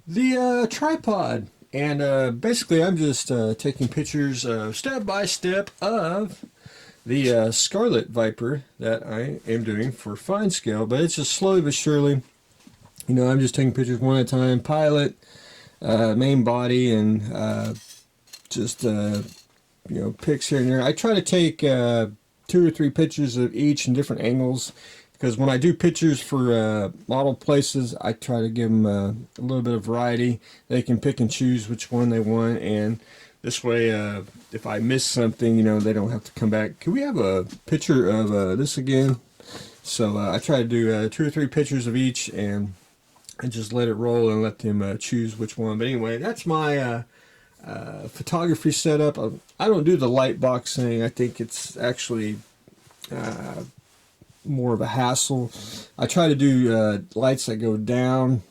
the tripod. And basically I'm just taking pictures step by step of the Scarlet Viper that I am doing for fine scale, but it's just slowly but surely. You know, I'm just taking pictures one at a time, pilot, main body, and just you know, pics here and there. I try to take 2 or 3 pictures of each in different angles, because when I do pictures for model places, I try to give them a little bit of variety. They can pick and choose which one they want, and this way, if I miss something, you know, they don't have to come back. Can we have a picture of this again? So I try to do 2 or 3 pictures of each, and just let it roll and let them choose which one. But anyway, that's my photography setup. I don't do the light box thing. I think it's actually more of a hassle. I try to do lights that go down,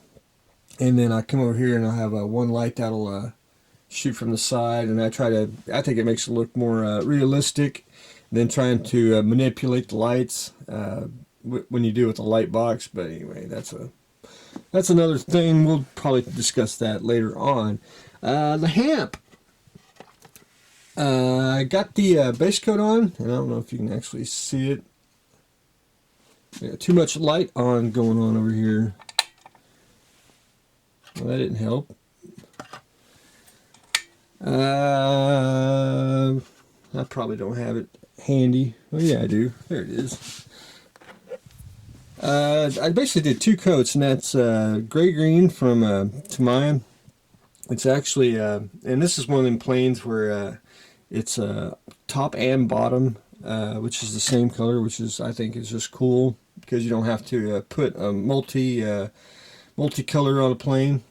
and then I come over here and I have one light that'll shoot from the side, and I think it makes it look more realistic than trying to manipulate the lights when you do with the light box. But anyway, that's another thing. We'll probably discuss that later on. The Hamp. I got the base coat on, and I don't know if you can actually see it. Yeah, too much light going on over here. Well, that didn't help. I probably don't have it handy. Oh yeah, I do. There it is. I basically did 2 coats, and that's gray-green from Tamaya. It's actually, and this is one of them planes where it's top and bottom, which is the same color, which is, I think, is just cool, because you don't have to put a multi-color on a plane.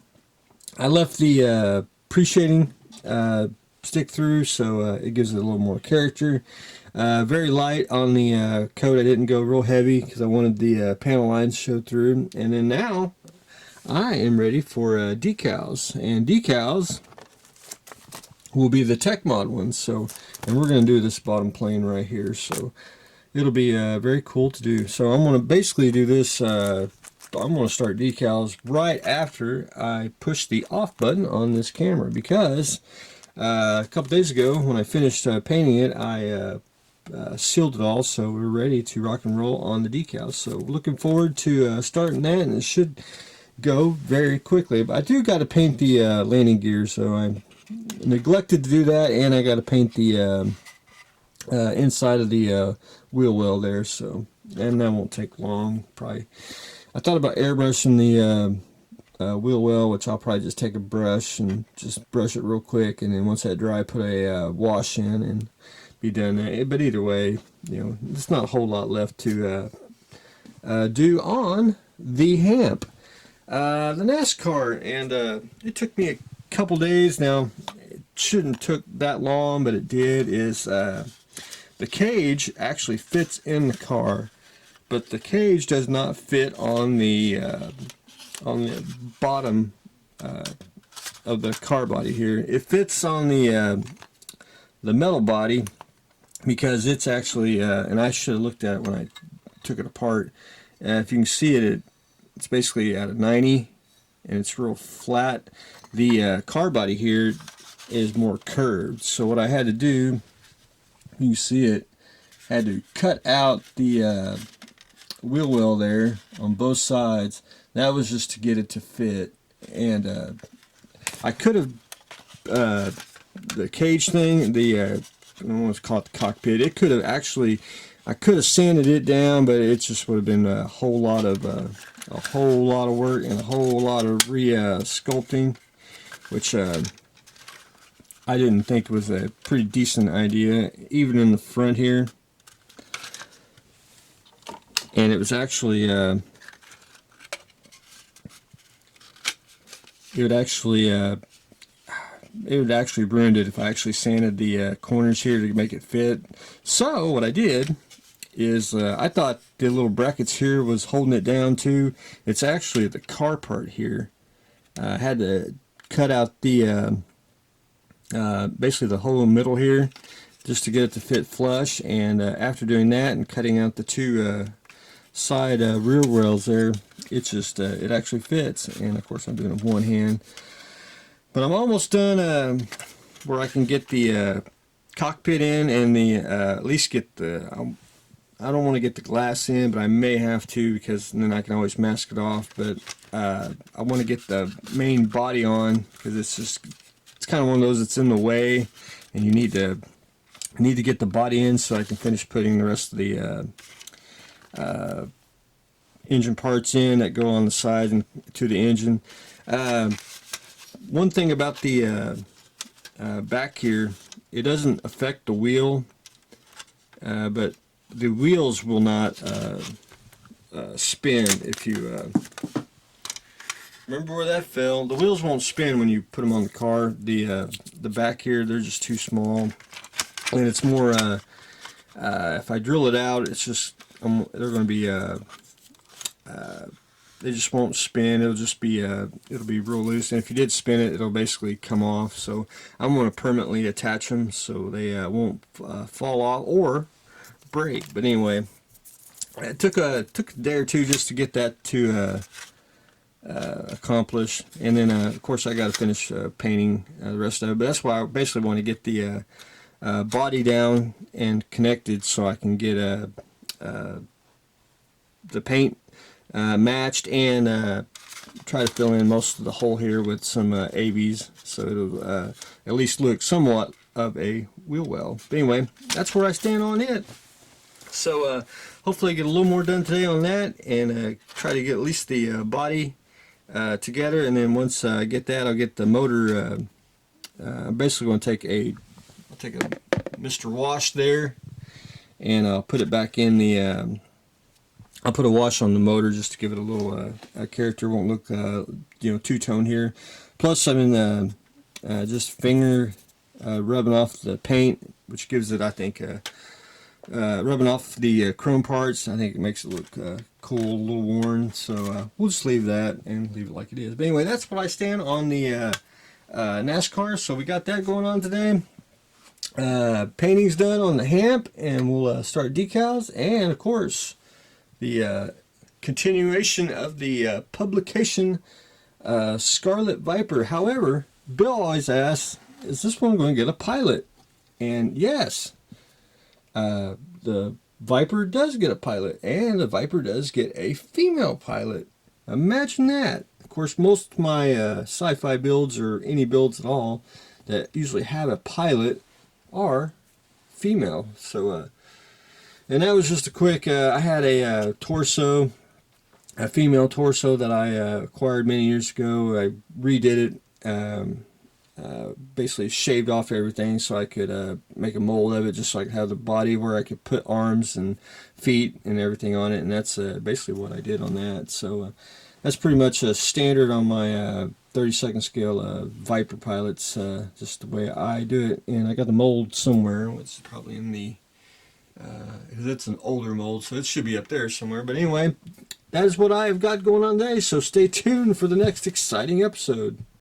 I left the pre-shading stick through, so it gives it a little more character. Very light on the coat. I didn't go real heavy because I wanted the panel lines showed through. And then now I am ready for decals, and decals will be the Tech Mod ones. So, and we're going to do this bottom plane right here, so it'll be very cool to do. So I'm going to basically do this. I'm going to start decals right after I push the off button on this camera, because a couple days ago when I finished painting it, I sealed it all, so we're ready to rock and roll on the decals. So looking forward to starting that, and it should go very quickly. But I do got to paint the landing gear, so I neglected to do that, and I got to paint the inside of the wheel well there. So, and that won't take long. Probably, I thought about airbrushing the wheel well, which I'll probably just take a brush and just brush it real quick, and then once that dry, put a wash in and be done. But either way, you know, there's not a whole lot left to do on the Hamp. The NASCAR, and it took me a couple days. Now, it shouldn't took that long, but it did. Is the cage actually fits in the car, but the cage does not fit on the bottom of the car body here. It fits on the metal body, because it's actually, and I should have looked at it when I took it apart. If you can see it, it's basically at a 90, and it's real flat. The car body here is more curved. So what I had to do, you can see it, had to cut out the wheel well there on both sides. That was just to get it to fit. And I could have, the cage thing, the I don't want to call it the cockpit. It could have actually, I could have sanded it down, but it just would have been a whole lot of work and a whole lot of sculpting, which I didn't think was a pretty decent idea, even in the front here. And it was actually it would actually ruin it if I actually sanded the corners here to make it fit. So what I did is I thought the little brackets here was holding it down too. It's actually the car part here. I had to cut out the basically the whole middle here just to get it to fit flush, and after doing that and cutting out the 2 side rear wheels there, it's just it actually fits. And of course I'm doing it with one hand, but I'm almost done where I can get the cockpit in and the at least get the I don't want to get the glass in, but I may have to, because then I can always mask it off. But I want to get the main body on, because it's kind of one of those that's in the way, and you need to get the body in so I can finish putting the rest of the engine parts in that go on the side and to the engine. One thing about the back here, it doesn't affect the wheel, but the wheels will not spin if you remember where that fell. The wheels won't spin when you put them on the car. The back here, they're just too small, and it's more if I drill it out, it's just they're going to be they just won't spin. It'll just be it'll be real loose, and if you did spin it, it'll basically come off. So I'm going to permanently attach them so they won't fall off or break. But anyway, it took a day or two just to get that to accomplish, and then of course I got to finish painting the rest of it. But that's why I basically want to get the body down and connected so I can get the paint matched, and try to fill in most of the hole here with some ABs so it'll at least look somewhat of a wheel well. But anyway, that's where I stand on it. So hopefully get a little more done today on that, and try to get at least the body together. And then once I get that, I'll get the motor. I'm basically going to take a Mr. Wash there, and I'll put it back in the I'll put a wash on the motor just to give it a little character. Won't look two-tone here. Plus I'm in just finger rubbing off the paint, which gives it, I think, rubbing off the chrome parts. I think it makes it look cool, a little worn. So we'll just leave that and leave it like it is. But anyway, that's what I stand on the NASCAR. So we got that going on today. Painting's done on the Hamp, and we'll start decals, and of course the continuation of the publication Scarlet Viper. However, Bill always asks, is this one going to get a pilot? And yes, the Viper does get a pilot, and the Viper does get a female pilot. Imagine that. Of course, most of my sci-fi builds, or any builds at all, that usually have a pilot are female. So and that was just a quick I had a torso, a female torso that I acquired many years ago. I redid it, basically shaved off everything so I could make a mold of it, just so I could have the body where I could put arms and feet and everything on it. And that's basically what I did on that. So that's pretty much a standard on my 32nd scale Viper pilots, just the way I do it. And I got the mold somewhere, which is probably in the because it's an older mold, so it should be up there somewhere. But anyway, that is what I have got going on today, so stay tuned for the next exciting episode.